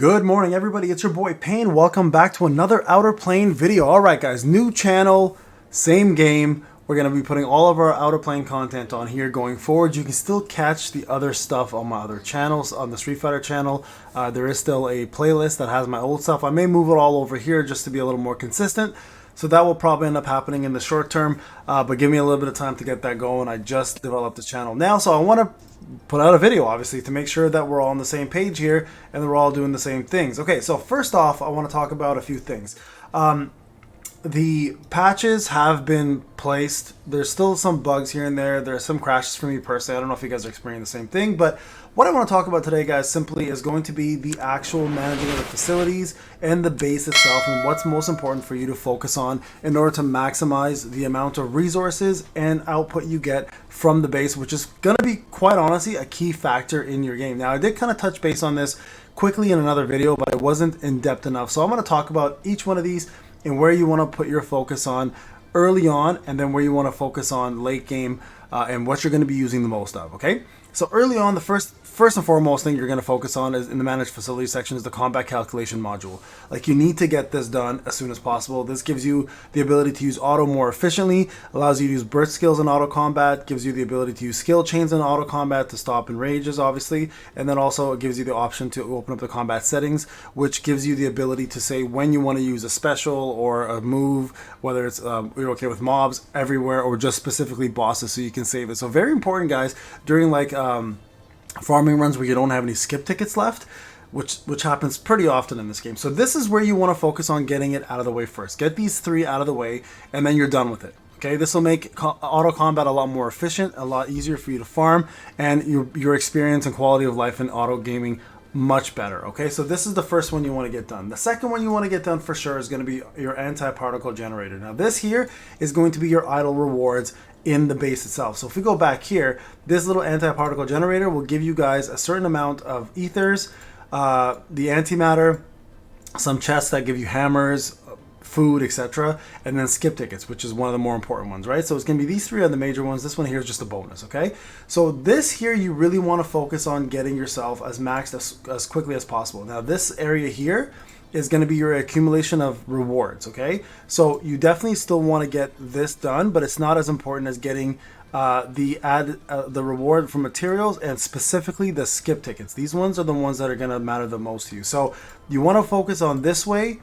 Good morning, everybody. It's your boy Payne. Welcome back to another Outerplane video. All right, guys, new channel, same game. We're going to be putting all of our Outerplane content on here going forward. You can still catch the other stuff on my other channels, on the Street Fighter channel. There is still a playlist that has my old stuff. I may move it all over here just to be a little more consistent. So that will probably end up happening in the short term, but give me a little bit of time to get that going. I just developed this channel now, so I want to put out a video, obviously, to make sure that we're all on the same page here and that we're all doing the same things. Okay, so first off, I want to talk about a few things. The patches have been placed. There's still some bugs here and there. There are some crashes for me personally. I don't know if you guys are experiencing the same thing, but what I want to talk about today, guys, simply is going to be the actual managing of the facilities and the base itself and what's most important for you to focus on in order to maximize the amount of resources and output you get from the base, which is going to be, quite honestly, a key factor in your game. Now, I did kind of touch base on this quickly in another video, but it wasn't in depth enough. So I'm going to talk about each one of these and where you want to put your focus on early on, and then where you want to focus on late game, and what you're going to be using the most of. Okay, so early on, the first and foremost thing you're going to focus on is in the managed facility section is the combat calculation module. Like, you need to get this done as soon as possible. This gives you the ability to use auto more efficiently, allows you to use burst skills in auto combat, gives you the ability to use skill chains in auto combat to stop in rages, obviously, and then also it gives you the option to open up the combat settings, which gives you the ability to say when you want to use a special or a move, whether it's you're okay with mobs everywhere or just specifically bosses, so you can save it. So very important, guys, during like farming runs where you don't have any skip tickets left, which happens pretty often in this game. So this is where you want to focus on getting it out of the way first. Get these three out of the way, and then you're done with it. Okay, this will make auto combat a lot more efficient, a lot easier for you to farm, and your experience and quality of life in auto gaming much better. Okay, so this is the first one you want to get done. The second one you want to get done for sure is going to be your anti-particle generator. Now this here is going to be your idle rewards in the base itself. So if we go back here, this little anti-particle generator will give you guys a certain amount of ethers, the antimatter, some chests that give you hammers, food, etc., and then skip tickets, which is one of the more important ones, right? So it's going to be these three are the major ones. This one here is just a bonus, okay? So this here, you really want to focus on getting yourself as maxed as quickly as possible. Now this area here is going to be your accumulation of rewards, okay? So you definitely still want to get this done, but it's not as important as getting the reward from materials, and specifically the skip tickets. These ones are the ones that are going to matter the most to you. So you want to focus on this way,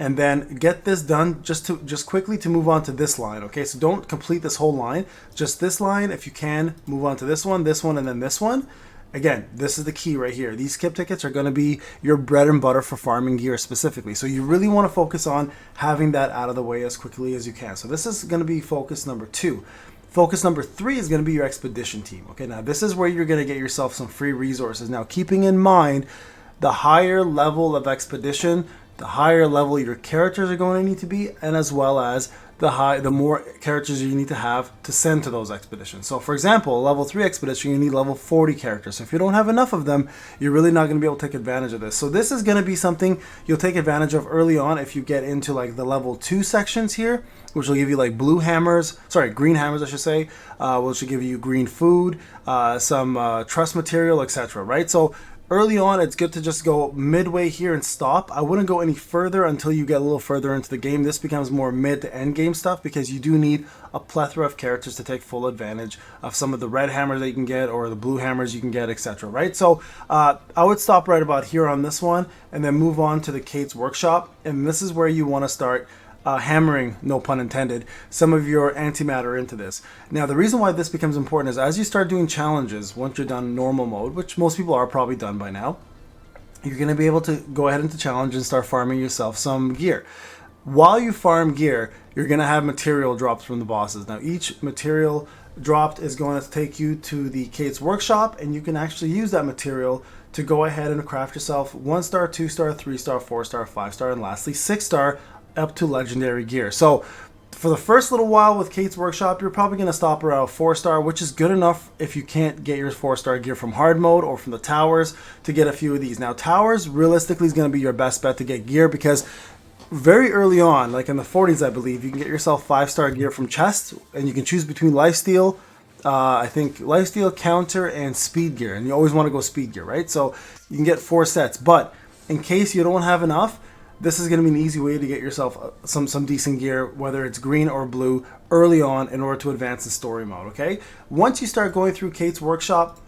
and then get this done just quickly to move on to this line, okay? So don't complete this whole line, just this line. If you can, move on to this one, and then this one. Again, this is the key right here. These skip tickets are going to be your bread and butter for farming gear specifically. So you really want to focus on having that out of the way as quickly as you can. So this is going to be focus number 2. Focus number 3 is going to be your expedition team. Okay, now this is where you're going to get yourself some free resources. Now, keeping in mind the higher level of expedition, the higher level your characters are going to need to be, and as well as the more characters you need to have to send to those expeditions. So for example, a level 3 expedition, you need level 40 characters. So if you don't have enough of them, you're really not going to be able to take advantage of this. So this is going to be something you'll take advantage of early on if you get into like the level 2 sections here, which will give you like green hammers, I should say, which will give you green food, some trust material, etc. Right? So early on, it's good to just go midway here and stop. I wouldn't go any further until you get a little further into the game. This becomes more mid to end game stuff because you do need a plethora of characters to take full advantage of some of the red hammers that you can get or the blue hammers you can get, etc. Right? So I would stop right about here on this one and then move on to the Kate's workshop. And this is where you want to start hammering, no pun intended, some of your antimatter into this. Now, the reason why this becomes important is as you start doing challenges, once you're done normal mode, which most people are probably done by now, you're going to be able to go ahead into challenge and start farming yourself some gear. While you farm gear, you're going to have material drops from the bosses. Now, each material dropped is going to take you to the Kate's workshop, and you can actually use that material to go ahead and craft yourself 1-star, 2-star, 3-star, 4-star, 5-star, and lastly 6-star up to legendary gear. So for the first little while with Kate's workshop, you're probably going to stop around 4-star, which is good enough if you can't get your 4-star gear from hard mode or from the towers to get a few of these. Now towers realistically is going to be your best bet to get gear because very early on, like in the 40s I believe, you can get yourself 5-star gear from chests, and you can choose between lifesteal, I think lifesteal, counter, and speed gear, and you always want to go speed gear, right? So you can get 4 sets, but in case you don't have enough, this is going to be an easy way to get yourself some decent gear, whether it's green or blue, early on in order to advance in story mode, okay? Once you start going through Kate's workshop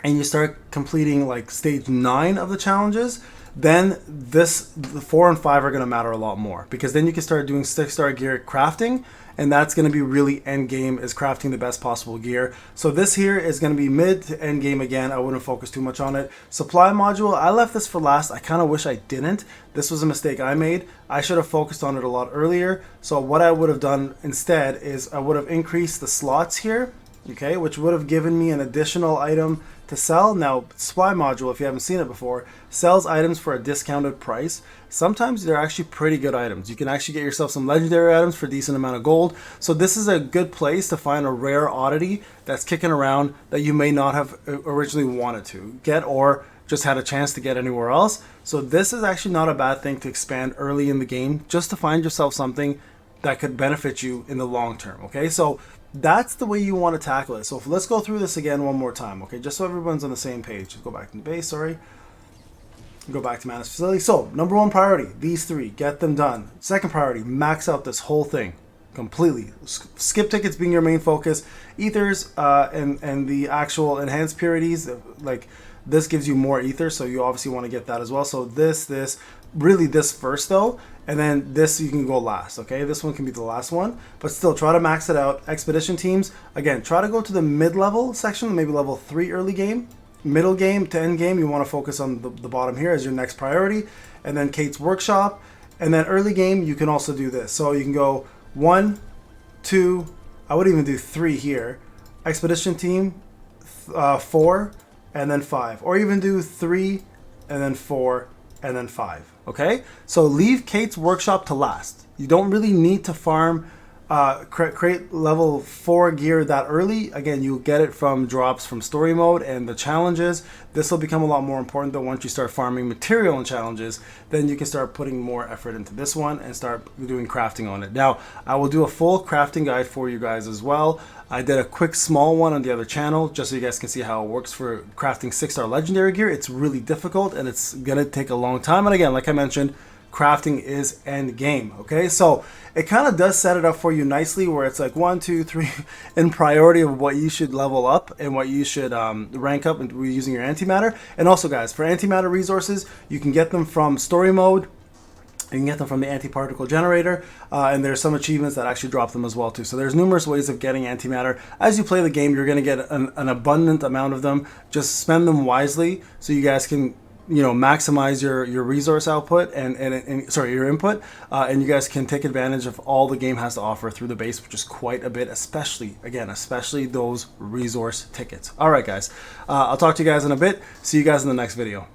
and you start completing like stage 9 of the challenges, then the 4 and 5 are going to matter a lot more, because then you can start doing 6-star gear crafting, and that's going to be really end game, is crafting the best possible gear. So this here is going to be mid to end game again. I wouldn't focus too much on it. Supply module, I left this for last. I kind of wish I didn't. This was a mistake I made. I should have focused on it a lot earlier. So what I would have done instead is I would have increased the slots here, okay, which would have given me an additional item to sell. Now, supply module, if you haven't seen it before, sells items for a discounted price. Sometimes they're actually pretty good items. You can actually get yourself some legendary items for a decent amount of gold. So this is a good place to find a rare oddity that's kicking around that you may not have originally wanted to get or just had a chance to get anywhere else. So this is actually not a bad thing to expand early in the game, just to find yourself something that could benefit you in the long term, okay? So that's the way you want to tackle it. So let's go through this again one more time, okay? Just so everyone's on the same page. Just go back to the base, sorry. Go back to manage facility. So number 1 priority, these 3, get them done. Second priority, max out this whole thing completely. Skip tickets being your main focus. Ethers and the actual enhanced purities, like this gives you more ether, so you obviously want to get that as well. So this really this first though, and then this you can go last, okay? This one can be the last one, but still try to max it out. Expedition teams, again, try to go to the mid-level section, maybe level 3 early game. Middle game to end game, you want to focus on the bottom here as your next priority, and then Kate's workshop. And then early game, you can also do this. So you can go 1, 2, I would even do 3 here. Expedition team, 4, and then 5. Or even do 3, and then 4, and then 5. Okay? So leave Kate's workshop to last. You don't really need to farm create level 4 gear that early. Again, you'll get it from drops from story mode and the challenges. This will become a lot more important though once you start farming material and challenges. Then you can start putting more effort into this one and start doing crafting on it. Now, I will do a full crafting guide for you guys as well. I did a quick small one on the other channel just so you guys can see how it works for crafting 6-star legendary gear. It's really difficult and it's gonna take a long time. And again, like I mentioned, crafting is end game, okay? So it kind of does set it up for you nicely where it's like 1, 2, 3 in priority of what you should level up and what you should rank up using your antimatter. And also guys, for antimatter resources, you can get them from story mode. You can get them from the anti-particle generator, and there's some achievements that actually drop them as well too. So there's numerous ways of getting antimatter. As you play the game, you're going to get an abundant amount of them. Just spend them wisely so you guys can, you know, maximize your resource output and sorry, your input, and you guys can take advantage of all the game has to offer through the base, which is quite a bit, especially those resource tickets. All right guys, I'll talk to you guys in a bit. See you guys in the next video.